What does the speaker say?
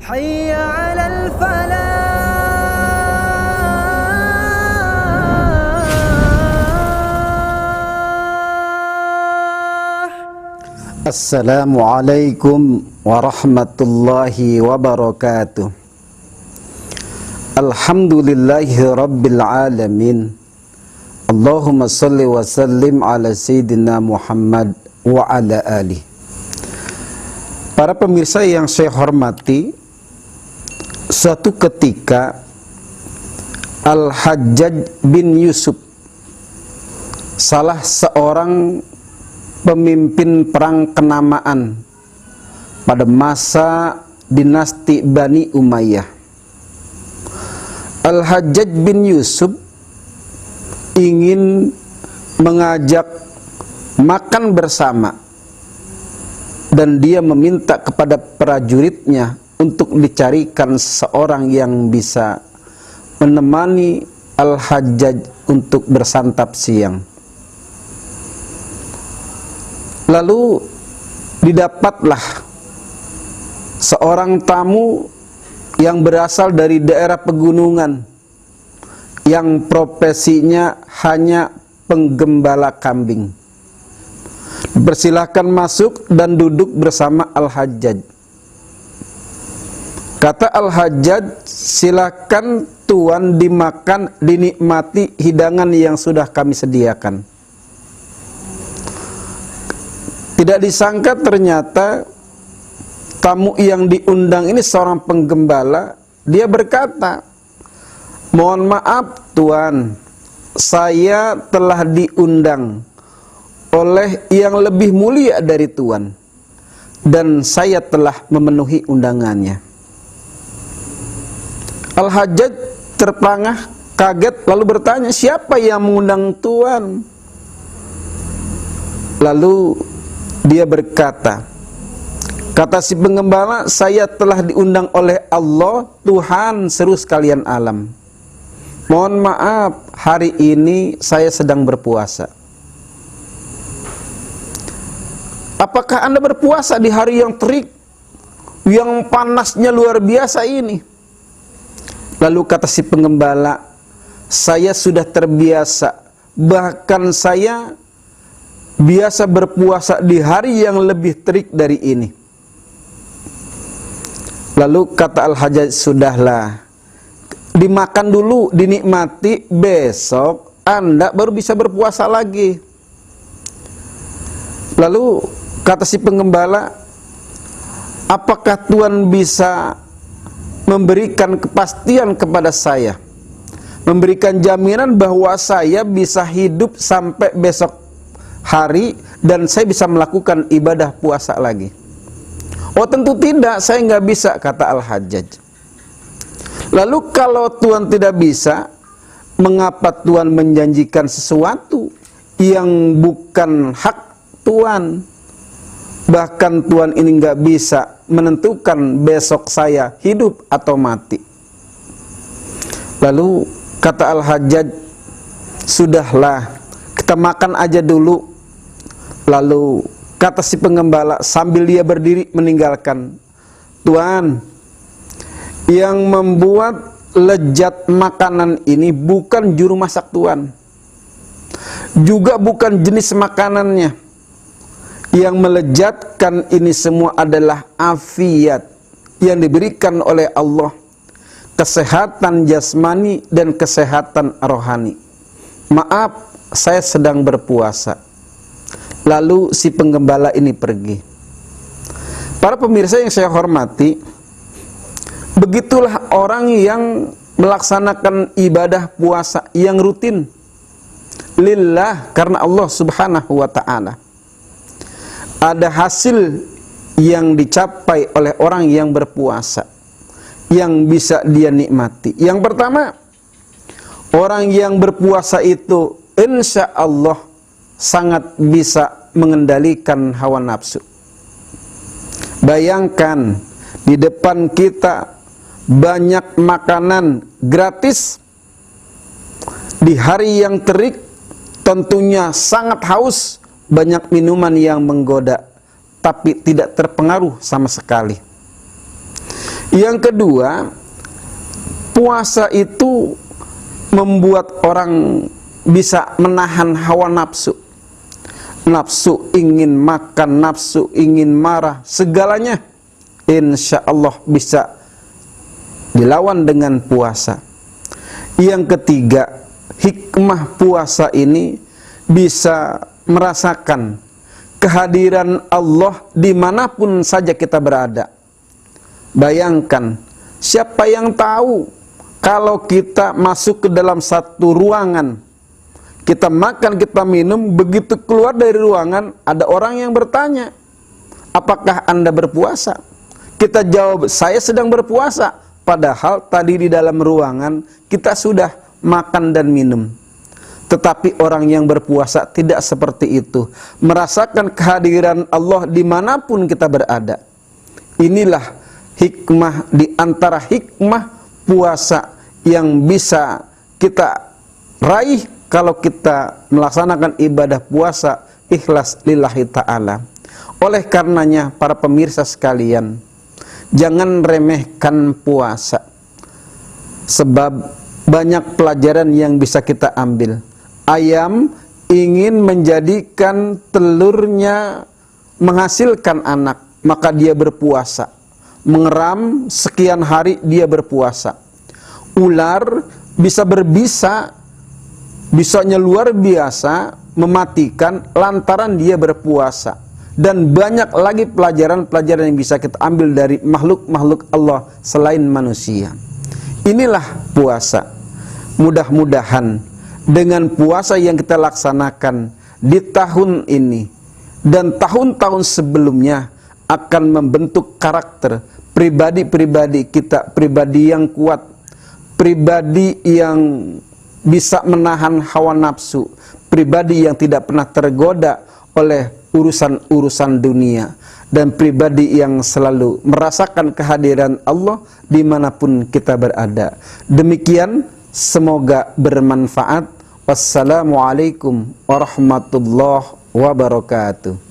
حي على الفلاح. Assalamualaikum warahmatullahi wabarakatuh. Alhamdulillahi rabbil alamin. Allahumma salli wa sallim ala Sayyidina Muhammad wa ala alihi. Para pemirsa yang saya hormati, suatu ketika Al-Hajjaj bin Yusuf, salah seorang pemimpin perang kenamaan pada masa dinasti Bani Umayyah, Al-Hajjaj bin Yusuf ingin mengajak makan bersama, dan dia meminta kepada prajuritnya untuk dicarikan seorang yang bisa menemani Al-Hajjaj untuk bersantap siang. Lalu didapatlah seorang tamu yang berasal dari daerah pegunungan, yang profesinya hanya penggembala kambing. Dipersilahkan masuk dan duduk bersama Al-Hajjaj. Kata Al-Hajjaj, silakan tuan dimakan, dinikmati hidangan yang sudah kami sediakan. Tidak disangka ternyata tamu yang diundang ini seorang penggembala. Dia berkata, "Mohon maaf tuan, saya telah diundang oleh yang lebih mulia dari tuan, dan saya telah memenuhi undangannya." Al-Hajjaj terperangah, kaget, lalu bertanya, "Siapa yang mengundang tuan?" Lalu dia berkata, kata si penggembala, "Saya telah diundang oleh Allah, Tuhan seluruh sekalian alam. Mohon maaf, hari ini saya sedang berpuasa." "Apakah Anda berpuasa di hari yang terik, yang panasnya luar biasa ini?" Lalu kata si penggembala, "Saya sudah terbiasa, bahkan saya biasa berpuasa di hari yang lebih terik dari ini." Lalu kata Al-Hajjaj, "Sudahlah, dimakan dulu, dinikmati, besok Anda baru bisa berpuasa lagi." Lalu kata si penggembala, "Apakah tuan bisa memberikan kepastian kepada saya, memberikan jaminan bahwa saya bisa hidup sampai besok hari dan saya bisa melakukan ibadah puasa lagi?" "Oh tentu tidak, saya nggak bisa," kata Al-Hajjaj. "Lalu kalau tuan tidak bisa, mengapa tuan menjanjikan sesuatu yang bukan hak tuan? Bahkan tuan ini nggak bisa menentukan besok saya hidup atau mati." Lalu kata Al-Hajjaj, "Sudahlah, kita makan aja dulu." Lalu kata si penggembala sambil dia berdiri meninggalkan, "Tuan, yang membuat lezat makanan ini bukan juru masak tuan, juga bukan jenis makanannya. Yang melezatkan ini semua adalah afiat yang diberikan oleh Allah, kesehatan jasmani dan kesehatan rohani. Maaf, saya sedang berpuasa." Lalu si penggembala ini pergi. Para pemirsa yang saya hormati, begitulah orang yang melaksanakan ibadah puasa yang rutin lillah, karena Allah Subhanahu wa ta'ala. Ada hasil yang dicapai oleh orang yang berpuasa yang bisa dia nikmati. Yang pertama, orang yang berpuasa itu insya Allah sangat bisa mengendalikan hawa nafsu. Bayangkan, di depan kita banyak makanan gratis, di hari yang terik tentunya sangat haus, banyak minuman yang menggoda, tapi tidak terpengaruh sama sekali. Yang kedua, puasa itu membuat orang bisa menahan hawa nafsu. Nafsu ingin makan, nafsu ingin marah, segalanya insya Allah bisa dilawan dengan puasa. Yang ketiga, hikmah puasa ini bisa merasakan kehadiran Allah dimanapun saja kita berada. Bayangkan, siapa yang tahu kalau kita masuk ke dalam satu ruangan, kita makan, kita minum, begitu keluar dari ruangan, ada orang yang bertanya, apakah Anda berpuasa? Kita jawab, saya sedang berpuasa. Padahal tadi di dalam ruangan, kita sudah makan dan minum. Tetapi orang yang berpuasa tidak seperti itu. Merasakan kehadiran Allah dimanapun kita berada. Inilah hikmah di antara hikmah puasa yang bisa kita raih kalau kita melaksanakan ibadah puasa ikhlas lillahi ta'ala. Oleh karenanya para pemirsa sekalian, jangan remehkan puasa. Sebab banyak pelajaran yang bisa kita ambil. Ayam ingin menjadikan telurnya menghasilkan anak, maka dia berpuasa. Mengeram sekian hari dia berpuasa. Ular bisa berbisa, bisanya luar biasa, mematikan lantaran dia berpuasa. Dan banyak lagi pelajaran-pelajaran yang bisa kita ambil dari makhluk-makhluk Allah selain manusia. Inilah puasa. Mudah-mudahan dengan puasa yang kita laksanakan di tahun ini dan tahun-tahun sebelumnya akan membentuk karakter pribadi-pribadi kita, pribadi yang kuat, pribadi yang bisa menahan hawa nafsu, pribadi yang tidak pernah tergoda oleh urusan-urusan dunia, dan pribadi yang selalu merasakan kehadiran Allah dimanapun kita berada. Demikian, semoga bermanfaat. Wassalamualaikum warahmatullahi wabarakatuh.